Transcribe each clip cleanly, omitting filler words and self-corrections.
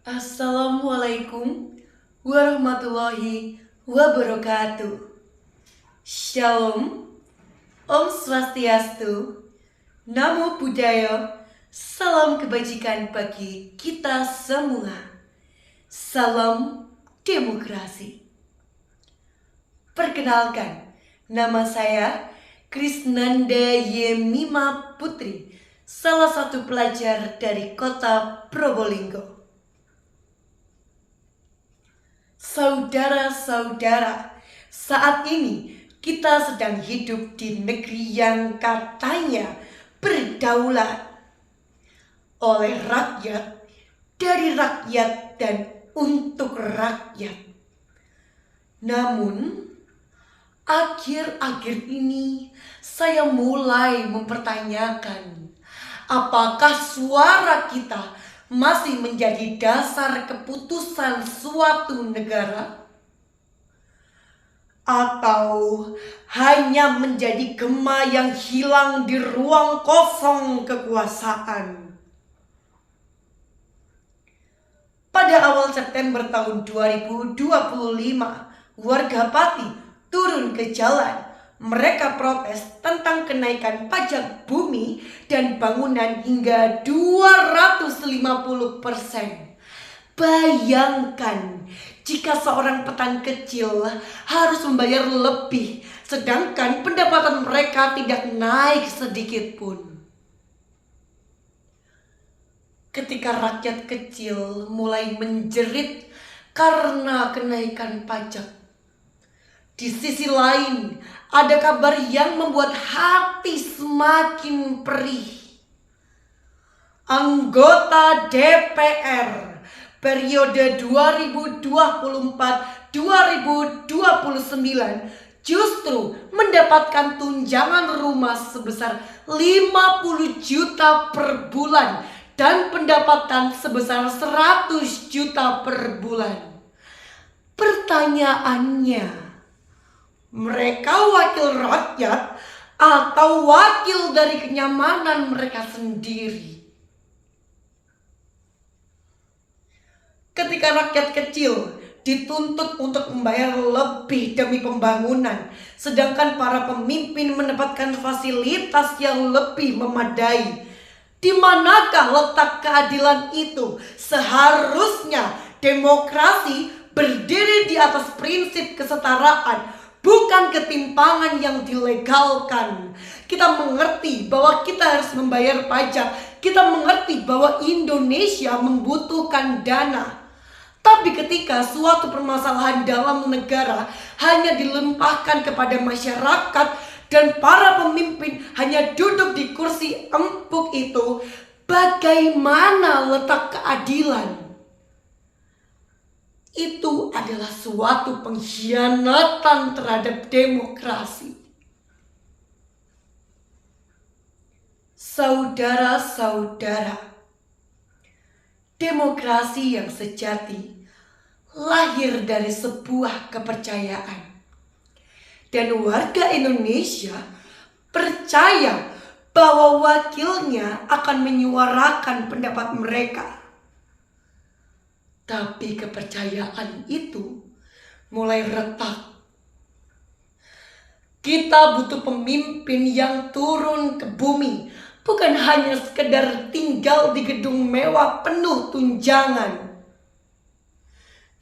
Assalamualaikum warahmatullahi wabarakatuh. Shalom, Om Swastiastu, Namo Buddhaya, salam kebajikan bagi kita semua. Salam demokrasi. Perkenalkan, nama saya Krisnanda Yemima Putri, salah satu pelajar dari kota Probolinggo. Saudara-saudara, saat ini kita sedang hidup di negeri yang katanya berdaulat oleh rakyat, dari rakyat dan untuk rakyat. Namun, akhir-akhir ini saya mulai mempertanyakan, apakah suara kita masih menjadi dasar keputusan suatu negara? Atau hanya menjadi gema yang hilang di ruang kosong kekuasaan? Pada awal September tahun 2025, warga Pati turun ke jalan. Mereka protes tentang kenaikan pajak bumi dan bangunan hingga 250%. Bayangkan jika seorang petani kecil harus membayar lebih, sedangkan pendapatan mereka tidak naik sedikit pun. Ketika rakyat kecil mulai menjerit karena kenaikan pajak, di sisi lain ada kabar yang membuat hati semakin perih. Anggota DPR periode 2024-2029 justru mendapatkan tunjangan rumah sebesar 50 juta per bulan dan pendapatan sebesar 100 juta per bulan. Pertanyaannya, mereka wakil rakyat atau wakil dari kenyamanan mereka sendiri? Ketika rakyat kecil dituntut untuk membayar lebih demi pembangunan, sedangkan para pemimpin mendapatkan fasilitas yang lebih memadai, di manakah letak keadilan itu? Seharusnya demokrasi berdiri di atas prinsip kesetaraan, bukan ketimpangan yang dilegalkan. Kita mengerti bahwa kita harus membayar pajak. Kita mengerti bahwa Indonesia membutuhkan dana. Tapi ketika suatu permasalahan dalam negara hanya dilimpahkan kepada masyarakat dan para pemimpin hanya duduk di kursi empuk itu, bagaimana letak keadilan? Itu adalah suatu pengkhianatan terhadap demokrasi. Saudara-saudara, demokrasi yang sejati lahir dari sebuah kepercayaan. Dan warga Indonesia percaya bahwa wakilnya akan menyuarakan pendapat mereka. Tapi kepercayaan itu mulai retak. Kita butuh pemimpin yang turun ke bumi, bukan hanya sekedar tinggal di gedung mewah penuh tunjangan.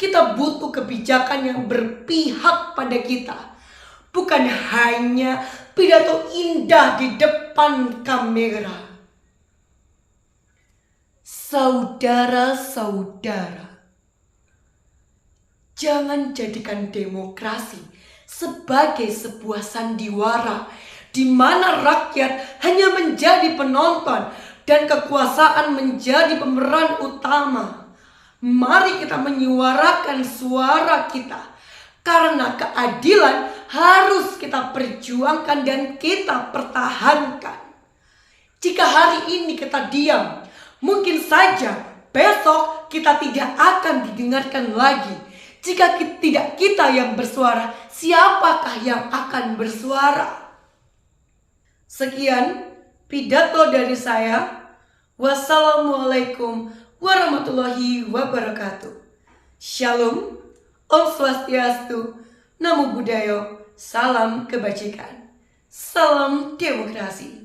Kita butuh kebijakan yang berpihak pada kita, bukan hanya pidato indah di depan kamera. Saudara-saudara, jangan jadikan demokrasi sebagai sebuah sandiwara di mana rakyat hanya menjadi penonton dan kekuasaan menjadi pemeran utama. Mari kita menyuarakan suara kita, karena keadilan harus kita perjuangkan dan kita pertahankan. Jika hari ini kita diam, mungkin saja besok kita tidak akan didengarkan lagi. Jika tidak kita yang bersuara, siapakah yang akan bersuara? Sekian pidato dari saya. Wassalamualaikum warahmatullahi wabarakatuh. Shalom, Om Swastiastu, Namo Buddhaya, salam kebajikan, salam demokrasi.